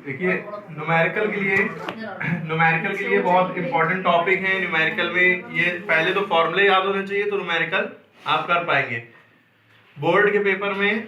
देखिए न्यूमेरिकल के लिए बहुत इंपॉर्टेंट टॉपिक है। न्यूमेरिकल में ये पहले तो फॉर्मूले याद होने चाहिए, तो न्यूमेरिकल आप कर पाएंगे। बोर्ड के पेपर में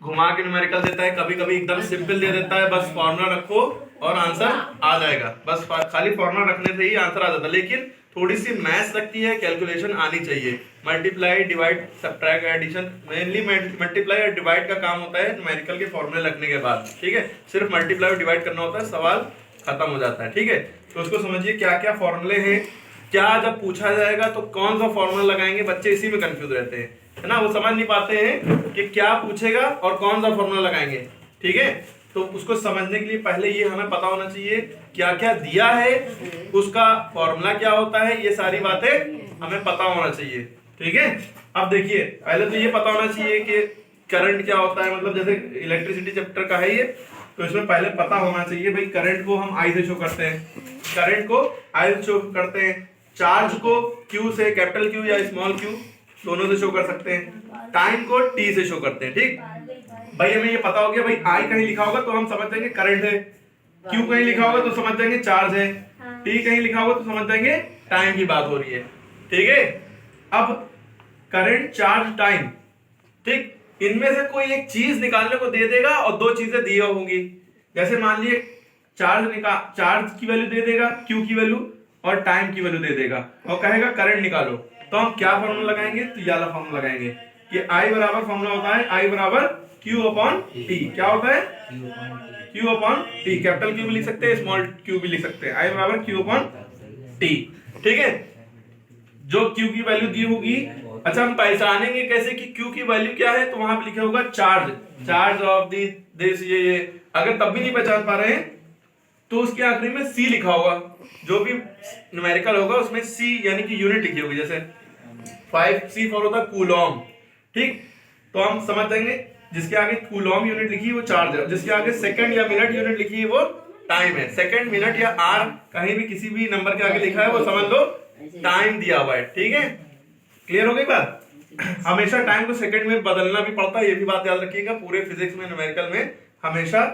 घुमा के न्यूमेरिकल देता है, कभी कभी एकदम सिंपल दे देता है, बस फॉर्मूला रखो और आंसर आ जाएगा। बस खाली फॉर्मूला रखने से ही आंसर आ जाता है, लेकिन थोड़ी सी मैथ्स लगती है, कैलकुलेशन आनी चाहिए। Multiply, divide, subtract, addition, mainly multiply और डिवाइड का काम होता है न्यूमेरिकल के फॉर्मूले लगने के बाद। ठीक है, सिर्फ मल्टीप्लाई और डिवाइड करना होता है, सवाल खत्म हो जाता है। ठीक है, तो उसको समझिए क्या क्या फॉर्मूले हैं, क्या जब पूछा जाएगा तो कौन सा फॉर्मूला लगाएंगे। बच्चे इसी में कंफ्यूज रहते हैं, है ना, वो समझ नहीं पाते हैं कि क्या पूछेगा और कौन सा फॉर्मूला लगाएंगे। ठीक है, तो उसको समझने के लिए पहले ये हमें पता होना चाहिए क्या क्या दिया है, उसका फॉर्मूला क्या होता है, ये सारी बातें हमें पता होना चाहिए। ठीक है, अब देखिए पहले तो ये पता होना चाहिए कि करंट क्या होता है, मतलब जैसे इलेक्ट्रिसिटी चैप्टर का है ये, तो इसमें पहले पता होना चाहिए भाई करंट को हम आई से शो करते हैं, करंट को आई से शो करते हैं, चार्ज को क्यू से, कैपिटल क्यू या स्मॉल क्यू दोनों से शो कर सकते हैं, टाइम को टी से शो करते हैं। ठीक भाई, हमें ये पता हो गया भाई आई कहीं लिखा होगा तो हम समझ जाएंगे करंट है, क्यू कहीं लिखा होगा तो समझ जाएंगे चार्ज है, टी कहीं लिखा होगा तो समझ जाएंगे टाइम की बात हो रही है। ठीक है, अब करंट, चार्ज, टाइम, ठीक, इनमें से कोई एक चीज निकालने को दे देगा और दो चीजें दी होंगी। जैसे मान लिए चार्ज की वैल्यू दे देगा, क्यू की वैल्यू और टाइम की वैल्यू दे देगा और कहेगा करंट निकालो, तो हम क्या फॉर्मूला लगाएंगे, तो ये वाला फॉर्मूला लगाएंगे कि आई बराबर फॉर्मूला होता है आई बराबर क्यू अपॉन टी। क्या होता है, Q upon T, capital Q भी लिख सकते हैं, स्मॉल क्यू भी लिख सकते हैं, आई बराबर क्यू अपॉन टी। ठीक है, जो क्यू की वैल्यू दी होगी, अच्छा हम पहचानेंगे कैसे कि क्यू की वैल्यू क्या है, तो वहां पे लिखा होगा चार्ज ऑफ दिस, ये अगर तब भी नहीं पहचान पा रहे हैं तो उसके आखिरी में सी लिखा होगा, जो भी न्यूमेरिकल होगा उसमें सी यानी कि यूनिट लिखी होगी, जैसे 5C फॉर होता है कूलॉम। ठीक, तो हम समझ जाएंगे जिसके आगे कूलॉम यूनिट लिखी है वो चार्ज है, जिसके आगे सेकंड या मिनट यूनिट लिखी है वो टाइम है। सेकंड, मिनट या आर कहीं भी किसी भी नंबर के आगे लिखा है वो समझ लो टाइम दिया हुआ है। ठीक है, क्लियर हो गई बात। हमेशा टाइम को सेकंड में बदलना भी पड़ता है, ये भी बात याद रखिएगा। पूरे फिजिक्स में, न्यूमेरिकल में हमेशा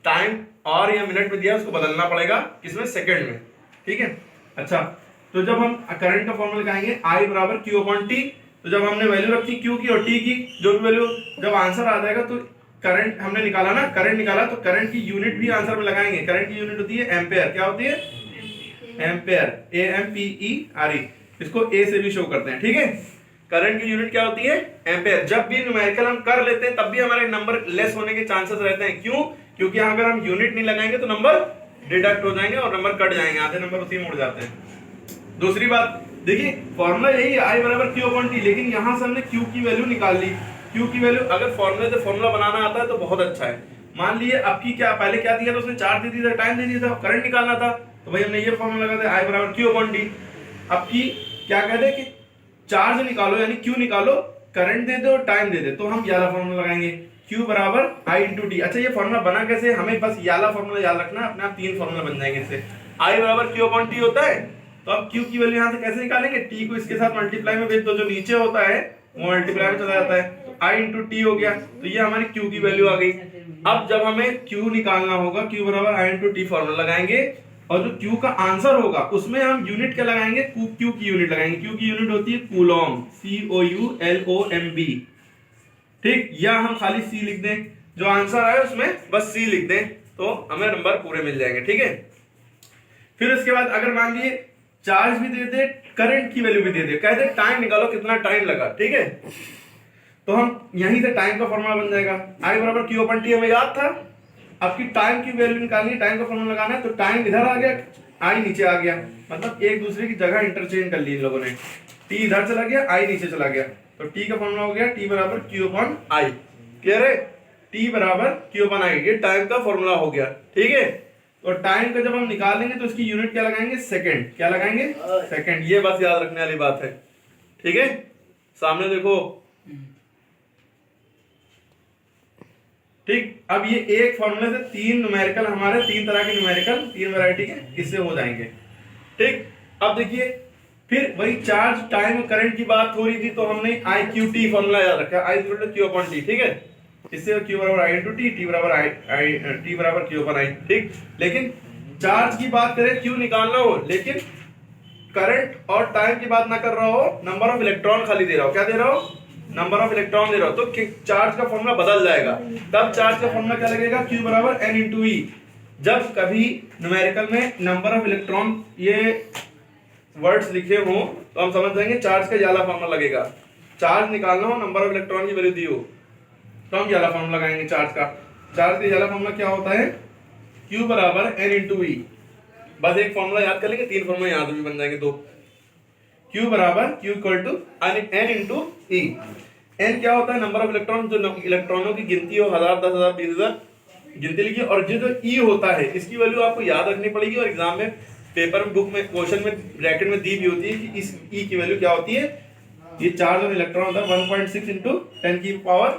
टाइम और या मिनट में दिया उसको बदलना पड़ेगा, किसमें, सेकंड में। ठीक है, अच्छा, तो जब हम करंट का फॉर्मूला लगाएंगे आई बराबर क्यू अपॉन टी, तो जब हमने वैल्यू रखी क्यू की और टी की, जो भी वैल्यू, जब आंसर आ जाएगा तो करंट हमने निकाला ना, करंट निकाला तो करंट की यूनिट भी आंसर में लगाएंगे। करंट की यूनिट होती है एम्पेयर। क्या होती है, एम्पेयर, AMPERE, इसको ए से भी शो करते हैं। ठीक है, करंट की यूनिट क्या होती है, एम्पेयर। जब भी न्यूमेरिकल हम कर लेते हैं तब भी हमारे नंबर लेस होने के चांसेस रहते हैं। क्यों, क्योंकि अगर हम यूनिट नहीं लगाएंगे तो नंबर डिडक्ट हो जाएंगे और नंबर कट जाएंगे, आधे नंबर उसी में उड़ जाते हैं। दूसरी बात देखिए, फॉर्मूला यही है आई बराबर क्यू अपॉन टी, लेकिन यहां से हमने क्यू की वैल्यू निकाल ली। क्यू की वैल्यू अगर फॉर्मूले से फॉर्मूला बनाना आता है तो बहुत अच्छा है। मान लिए आपकी क्या पहले क्या दिया था, उसने चार्ज दे दिया था, टाइम दे दिया था, करंट निकालना था, तो भाई हमने ये फॉर्मूला लगा दिया आई बराबर क्यू अपॉन टी। अब की क्या कहते हैं कि चार्ज निकालो यानी क्यू निकालो, करंट दे दो, टाइम दे दे, तो हम याला फॉर्मूला लगाएंगे Q बराबर I इंटू टी। अच्छा, ये फॉर्मूला बना कैसे, हमें बस याला फॉर्मूला याद रखना, अपने आप तीन फॉर्मूला बन जाएंगे इससे। I बराबर Q अपॉन टी होता है, तो अब Q की वैल्यू यहाँ से कैसे निकालेंगे, T को इसके साथ मल्टीप्लाई में भेज दो, जो नीचे होता है वो मल्टीप्लाई में चला जाता है, तो I इंटू टी हो गया, तो ये हमारी Q की वैल्यू आ गई। अब जब हमें Q निकालना होगा, Q बराबर I इंटू टी फॉर्मूला लगाएंगे और जो Q का आंसर होगा उसमें हम यूनिट क्या लगाएंगे, Q की यूनिट लगाएंगे। Q की यूनिट होती है कूलॉम, COULOMB। ठीक, या हम खाली C लिख दें, जो आंसर आए उसमें बस C लिख दें तो हमें नंबर पूरे मिल जाएंगे। ठीक है, फिर उसके बाद अगर मान लिए चार्ज भी दे दे, करंट की वैल्यू भी दे दे, कहते टाइम निकालो कितना टाइम लगा। ठीक है, तो हम यहीं से टाइम का फॉर्मूला बन जाएगा, आई बराबर क्यू अपॉन टी हमें याद था। आपकी टाइम की वैल्यू निकालनी है, टाइम का फॉर्मूला लगाना है, तो टाइम इधर आ गया, आई नीचे आ गया, मतलब एक दूसरे की जगह इंटरचेंज कर ली इन लोगों ने। टी इधर चला गया, आई नीचे चला गया, तो टी का फॉर्मूला हो गया टी बराबर क्यू अपॉन आई। क्लियर है, टी बराबर क्यू अपॉन आई, ये टाइम का फॉर्मूला हो गया। ठीक है, तो टाइम का जब हम निकालेंगे तो इसकी यूनिट क्या लगाएंगे, सेकंड। क्या लगाएंगे, सेकंड, ये बस याद रखने वाली बात है। ठीक है, सामने देखो। ठीक, अब ये एक फॉर्मूले से तीन न्यूमेरिकल, हमारे तीन तरह के न्यूमेरिकल, तीन वैरायटी के इससे हो जाएंगे। ठीक, अब देखिए फिर वही चार्ज, टाइम, करंट की बात हो रही थी, तो हमने आई क्यू टी फॉर्मूला याद रखा, आई क्यू अपॉन टी। ठीक है, इससे Q बराबर I इंटू टी, टी बराबर Q अपन आई, ठीक। लेकिन चार्ज की बात करें, Q निकालना हो, लेकिन करंट और टाइम की बात ना कर रहा हो, नंबर ऑफ इलेक्ट्रॉन खाली दे रहा हो, क्या दे रहा हो, नंबर ऑफ इलेक्ट्रॉन दे रहा हो, तो चार्ज का फॉर्मूला बदल जाएगा। तब चार्ज का फॉर्मूला क्या लगेगा, Q बराबर N इंटू ई। जब कभी न्यूमेरिकल में नंबर ऑफ इलेक्ट्रॉन ये वर्ड्स लिखे हो तो हम समझ जाएंगे चार्ज का ये वाला फॉर्मूला लगेगा। चार्ज निकालना हो, नंबर ऑफ इलेक्ट्रॉन की वैल्यू दी हो, तो हम ये वाला फॉर्मूला लगाएंगे चार्ज का। चार्ज का ये वाला फॉर्मूला क्या होता है, Q बराबर N इंटू ई। बस एक फॉर्मूला याद कर लेंगे, तीन फॉर्मूला याद भी बन जाएंगे दो। Q बराबर Q equal to N into e. N क्या होता है, नंबर ऑफ इलेक्ट्रॉन, जो इलेक्ट्रॉनों की गिनती हो, 1000, 10,000, 20,000 गिनती लिखिए। और जो E होता है, इसकी वैल्यू आपको याद रखनी पड़ेगी, और एग्जाम में पेपर में, बुक में, क्वेश्चन में ब्रैकेट में दी भी होती है कि इस E की वैल्यू क्या होती है। ये चार्ज ऑन इलेक्ट्रॉन होता है 1.6 इंटू 10 की पावर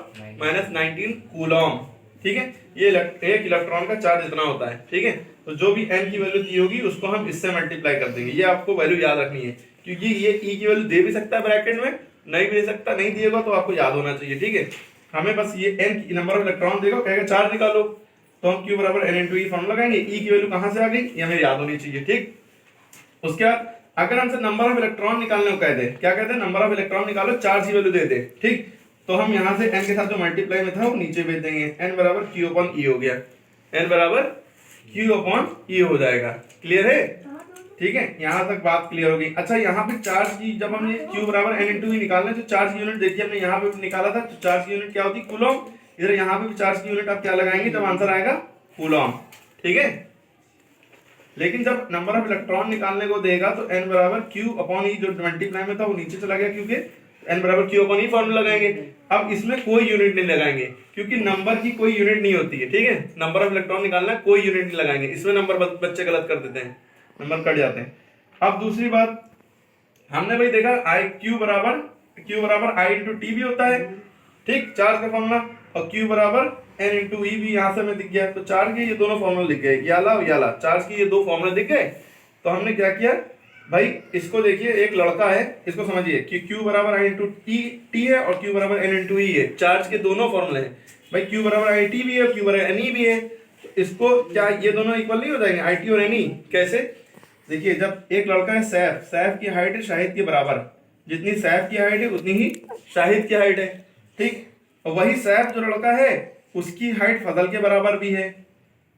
-19 कूलम, ठीक है। ये एक इलेक्ट्रॉन का चार्ज इतना होता है, ठीक है। तो जो भी N की वैल्यू दी होगी उसको हम इससे मल्टीप्लाई कर देंगे। ये आपको वैल्यू याद रखनी है, क्योंकि ये E की वैल्यू दे भी सकता है ब्रैकेट में, नहीं भी दे सकता, नहीं दिएगा तो आपको याद होना चाहिए, ठीक है। हमें बस ये N की नंबर ऑफ इलेक्ट्रॉन देगा, कहेगा चार्ज निकालो, तो हम Q बराबर N इंटू ई फॉर्मूला लगाएंगे। E की वैल्यू कहां से आ गई, ये हमें याद होनी चाहिए, ठीक। उसके बाद अगर हमसे नंबर ऑफ इलेक्ट्रॉन निकालने को कह दे, क्या कहते हैं, नंबर ऑफ इलेक्ट्रॉन निकालो, चार्ज की वैल्यू दे दे, ठीक। तो हम यहां से n के साथ जो मल्टीप्लाई में था वो नीचे भेज देंगे, n बराबर Q अपॉन E हो गया, n बराबर Q अपॉन E हो जाएगा। क्लियर है, ठीक है, यहां तक बात क्लियर हो गई। अच्छा, यहाँ पे चार्ज की, जब हमने Q बराबर N इंटू ई निकालना है, तो चार्ज की यूनिट देखिए, हमने यहाँ पे निकाला था, तो चार्ज की यूनिट क्या होती है, कूलम। इधर यहाँ पे भी चार्ज की यूनिट आप क्या लगाएंगे, जब आंसर आएगा कूलम, ठीक है। लेकिन जब नंबर ऑफ इलेक्ट्रॉन निकालने को देगा तो n बराबर Q अपॉन ई, जो मल्टीप्लाई में था वो नीचे चला गया, क्योंकि n बराबर Q अपॉन ई फॉर्मूला लगाएंगे। अब इसमें कोई यूनिट नहीं लगाएंगे, क्योंकि नंबर की कोई यूनिट नहीं होती है, ठीक है। नंबर ऑफ इलेक्ट्रॉन निकालना है, कोई यूनिट नहीं लगाएंगे, इसमें नंबर बच्चे गलत कर देते हैं, नंबर कट जाते हैं। अब दूसरी बात, हमने भाई देखा Q बराबर I इंटू टी भी होता है, ठीक, चार्ज का फॉर्मूला, और Q बराबर N इंटू ई भी यहाँ से हमें दिख गया। तो चार्ज के ये दोनों फॉर्मूला दिख गए, याला चार्ज के ये दो फॉर्मूला दिख गए। तो हमने क्या किया भाई, इसको देखिए, एक लड़का है, इसको समझिए कि Q बराबर I इंटू टी है और Q बराबर N इंटू ई है, चार्ज के दोनों फॉर्मूले हैं भाई। Q बराबर I टी भी है और Q बराबर N ई भी है, तो इसको क्या ये दोनों इक्वल नहीं हो जाएंगे, I टी और N ई? कैसे, देखिए, जब एक लड़का है सैफ की हाइट है शाहिद के बराबर, जितनी सैफ की हाइट है उतनी ही शाहिद की हाइट है, ठीक। और वही सैफ जो लड़का है उसकी हाइट फजल के बराबर भी है,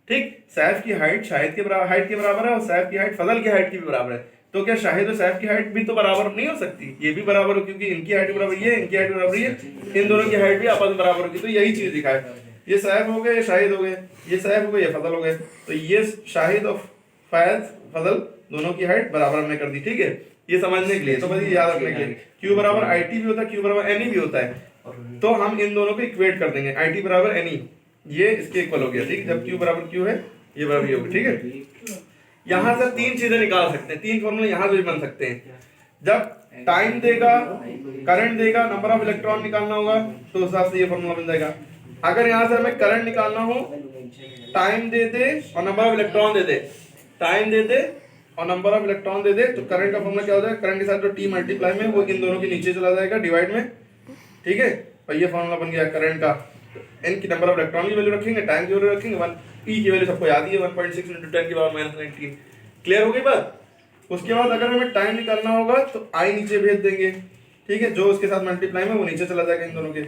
ठीक। सैफ की हाइट शाहिद के हाइट के बराबर है और सैफ की हाइट फजल की हाइट की भी बराबर है। तो क्या शाहिद और सैफ की हाइट भी तो बराबर नहीं हो सकती, ये भी बराबर हो, क्योंकि इनकी हाइट बराबर ये, इनकी हाइट बराबर ये, इन दोनों की हाइट भी आपस में बराबर होगी। तो यही चीज दिखाए, ये सैफ हो गए, ये शाहिद हो गए, ये सैफ हो गए, ये फजल हो गए, तो ये शाहिद और फजल दोनों की हाइट बराबर हमने कर दी, ठीक है। ये समझने के लिए, तो बस ये याद रखने के लिए, Q बराबर I टी भी होता है, Q बराबर N ई भी होता है, तो हम इन दोनों को इक्वेट कर देंगे, I टी बराबर N ई, ये इसके इक्वल हो गया, ठीक। जब Q बराबर Q है, ये बराबर ये होगा, ठीक है। यहाँ से तीन चीजें निकाल सकते हैं, तीन फॉर्मूले यहाँ से भी बन सकते हैं। जब टाइम देगा, करंट देगा, नंबर ऑफ इलेक्ट्रॉन निकालना होगा, तो उस हिसाब से ये फॉर्मूला बन जाएगा। अगर यहाँ से हमें करंट निकालना हो, टाइम दे दे और नंबर ऑफ इलेक्ट्रॉन दे दे, टाइम दे दे और नंबर ऑफ इलेक्ट्रॉन दे दे, तो करंट का फॉर्मूला क्या हो जाएगा, करंट के साथ जो टी मल्टीप्लाई में वो इन दोनों के नीचे चला जाएगा डिवाइड में, ठीक है। और ये फॉर्मूला बन गया करंट का। n की नंबर ऑफ इलेक्ट्रॉन की वैल्यू रखेंगे, टाइम की वैल्यू रखेंगे, 1 e की वैल्यू सबको याद ही है, 1.6 × 10 की पावर -19। क्लियर हो गई बात। उसके बाद अगर हमें टाइम निकालना होगा तो i नीचे भेज देंगे, ठीक है, जो उसके साथ मल्टीप्लाई में वो नीचे चला जाएगा इन दोनों के,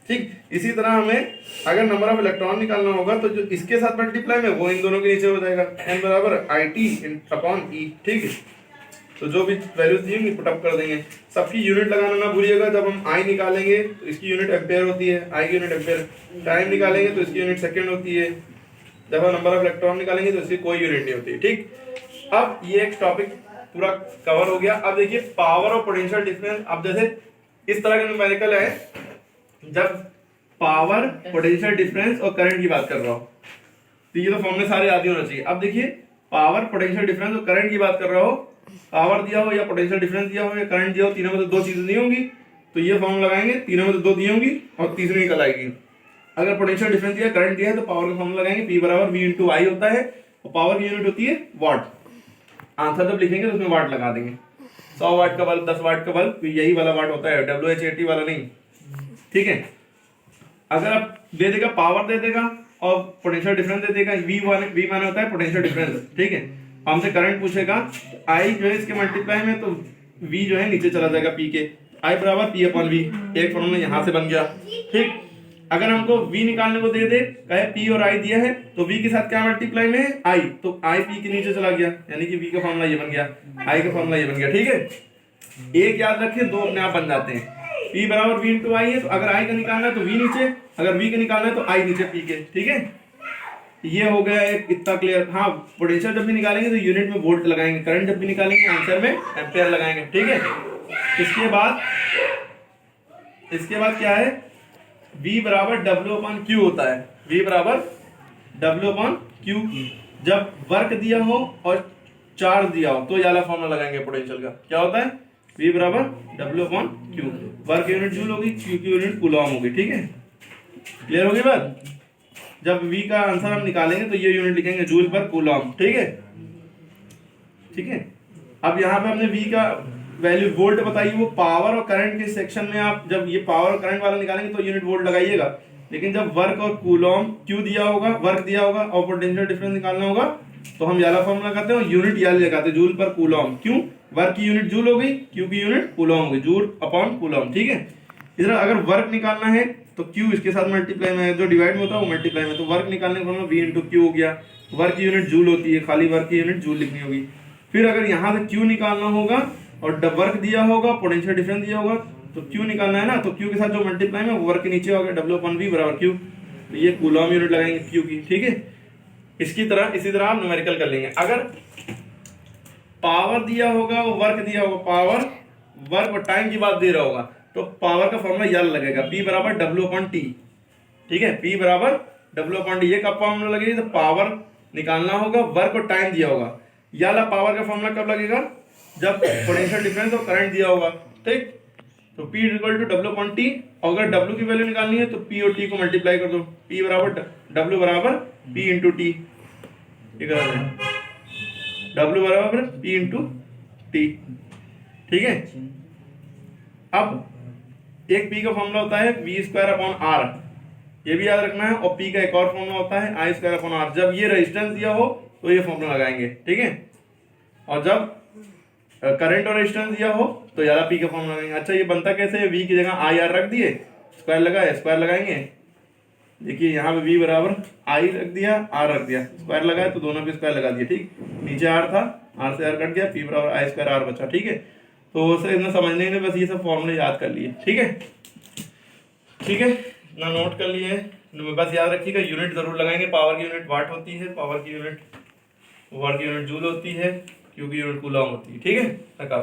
ठीक। इसी तरह हमें अगर नंबर ऑफ इलेक्ट्रॉन निकालना होगा तो जो इसके साथ मल्टीप्लाई में वो इन दोनों के नीचे हो जाएगा, n बराबर I टी अपॉन e, ठीक है। तो जो भी वैल्यूज दी होंगी पुट अप कर देंगे। सबकी यूनिट लगाना ना भूलिएगा, जब हम I निकालेंगे तो इसकी यूनिट एम्पेयर होती है, I की यूनिट एम्पेयर। टाइम निकालेंगे तो इसकी यूनिट सेकंड होती है, जब हम नंबर ऑफ इलेक्ट्रॉन निकालेंगे तो इसकी कोई यूनिट नहीं होती, ठीक। अब ये एक टॉपिक पूरा कवर हो गया। अब देखिए पावर और पोटेंशियल डिफरेंस। अब जैसे इस तरह का न्यूमेरिकल है, जब पावर, पोटेंशियल डिफरेंस और करंट की बात कर रहा हूँ, तो ये तो फॉर्मूले सारे याद ही होना चाहिए। अब देखिए पावर, पोटेंशियल डिफरेंस और करंट की बात कर रहा हो, पावर दिया हो या पोटेंशियल डिफरेंस दिया हो या करंट दिया हो, तीनों में से दो चीजें दी होंगी, तो ये फॉर्मूला लगाएंगे, तीनों में से दो दी होंगी और तीसरी निकल आएगी। अगर पोटेंशियल डिफरेंस दिया, करंट दिया है, तो पावर का फॉर्मूला लगाएंगे, P बराबर V इंटू I होता है, और पावर की यूनिट होती है वाट। आंसर जब लिखेंगे तो उसमें वाट लगा देंगे, 100 वाट का बल्ब, 10 वाट का बल्ब, यही वाला वाट होता है, WH80 वाला नहीं, ठीक है। अगर आप दे देगा पावर दे देगा और पोटेंशियल डिफरेंस दे देगा, वी माने होता है पोटेंशियल डिफरेंस, ठीक है। हमसे करंट पूछेगा, आई जो है इसके मल्टीप्लाई में, तो वी जो है नीचे चला जाएगा पी के, आई बराबर पी अपॉन वी, एक फॉर्मूला यहाँ से बन गया, ठीक। अगर हमको v निकालने को दे दे, कहे p और i दिया है, तो v के साथ क्या मल्टीप्लाई में है i, तो i p के नीचे चला गया, यानी कि v का फॉर्मूला ये बन गया, i का फॉर्मूला ये बन गया, ठीक है। एक याद रखिए, दो अपने आप बन जाते हैं। p बराबर v इंटू आई है, तो अगर i का निकालना है तो v नीचे, अगर v का निकालना है तो i नीचे p के, ठीक है। ये हो गया एक इतना क्लियर। हाँ, पोटेंशियल जब भी निकालेंगे तो यूनिट में वोल्ट लगाएंगे, करंट जब भी निकालेंगे आंसर में एम्पेयर लगाएंगे, ठीक है। इसके बाद क्या है, V बराबर W अपॉन Q होता है, V बराबर W अपॉन Q। जब वर्क दिया हो और चार्ज दिया हो तो ये वाला फॉर्मूला लगाएंगे पोटेंशियल का, क्या होता है, V बराबर W upon Q। Work unit joule होगी, Q की यूनिट कूलॉम होगी, ठीक है। क्लियर होगी बात। जब V का आंसर हम निकालेंगे तो ये यूनिट लिखेंगे जूल पर कूलॉम, ठीक है, ठीक है। अब यहाँ पे हमने V का वैल्यू वोल्ट बताई, वो पावर और करंट के सेक्शन में आप जब ये पावर और करंट वाला निकालेंगे तो यूनिट वोल्ट लगाइएगा, लेकिन जब वर्क और कूलॉम Q दिया होगा, वर्क दिया होगा और पोटेंशियल डिफरेंस निकालना होगा तो हम याला फॉर्मूला लगाते हैं, यूनिट याला लगाते हैं, जूल पर कूलॉम। क्यों, वर्क की यूनिट जूल हो गई, Q की यूनिट कूलॉम हो गई, जूल अपॉन कूलॉम, ठीक है। इधर अगर वर्क निकालना है तो Q इसके साथ मल्टीप्लाई में है, जो डिवाइड में होता है वो मल्टीप्लाई में, तो वर्क निकालने का फॉर्मूला V इंटू Q हो गया। वर्क की यूनिट जूल होती है, खाली वर्क की यूनिट जूल लिखनी होगी। फिर अगर यहाँ से Q निकालना होगा और वर्क दिया होगा, पोटेंशियल डिफरेंस दिया होगा, तो Q निकालना है ना, तो Q के साथ जो मल्टीप्लाई में वर्क के नीचे होगा W अपॉन V बराबर Q, तो ये कूलॉम यूनिट लगाएंगे Q की, ठीक है। इसी तरह आप न्यूमेरिकल कर लेंगे। अगर पावर दिया होगा, वर्क दिया होगा, पावर वर्क और टाइम की बात दे रहा होगा, तो पावर का फॉर्मूला याद लगेगा, P बराबर W अपॉन T, ठीक है। P बराबर W अपॉन T, ये कब फॉर्मूला लगेगी, तो पावर निकालना होगा, वर्क और टाइम दिया होगा। याला पावर का फॉर्मूला कब लगेगा, जब पोटेंशियल डिफरेंस और करंट दिया होगा, ठीक। तो P equal to W upon T, और अगर W की वैल्यू निकालनी है तो P और T को मल्टीप्लाई कर दो, P बराबर W बराबर P इंटू T, W बराबर P इंटू T, ठीक है। अब एक P का फॉर्मूला होता है V स्क्वायर अपॉन R, ये भी याद रखना है, और P का एक और फॉर्मूला होता है I स्क्वायर अपॉन R। जब ये रेजिस्टेंस दिया हो तो ये फॉर्मूला लगाएंगे, ठीक है। और जब करंट और रेजिस्टेंस दिया हो तो यार P का फॉर्मूला लगाएंगे। अच्छा, ये बनता कैसे है, V की जगह I R रख दिए, स्क्वायर लगाए, स्क्वायर लगाएंगे, देखिए यहाँ पे V बराबर I रख दिया, R रख दिया, स्क्वायर लगाए तो दोनों पे स्क्वायर लगा दिया, ठीक। नीचे R था, R से R कट गया, P बराबर I स्क्वायर R बचा, ठीक है। तो उसे इतना समझने में बस ये सब फॉर्मूले याद कर लिए, ठीक है, ठीक है ना, नोट कर लिए। बस याद रखिएगा, यूनिट जरूर लगाएंगे, पावर की यूनिट वाट होती है, पावर की यूनिट वर्क की यूनिट जूल होती है, Q की यूनिट कूलॉम होती है, ठीक है। काफी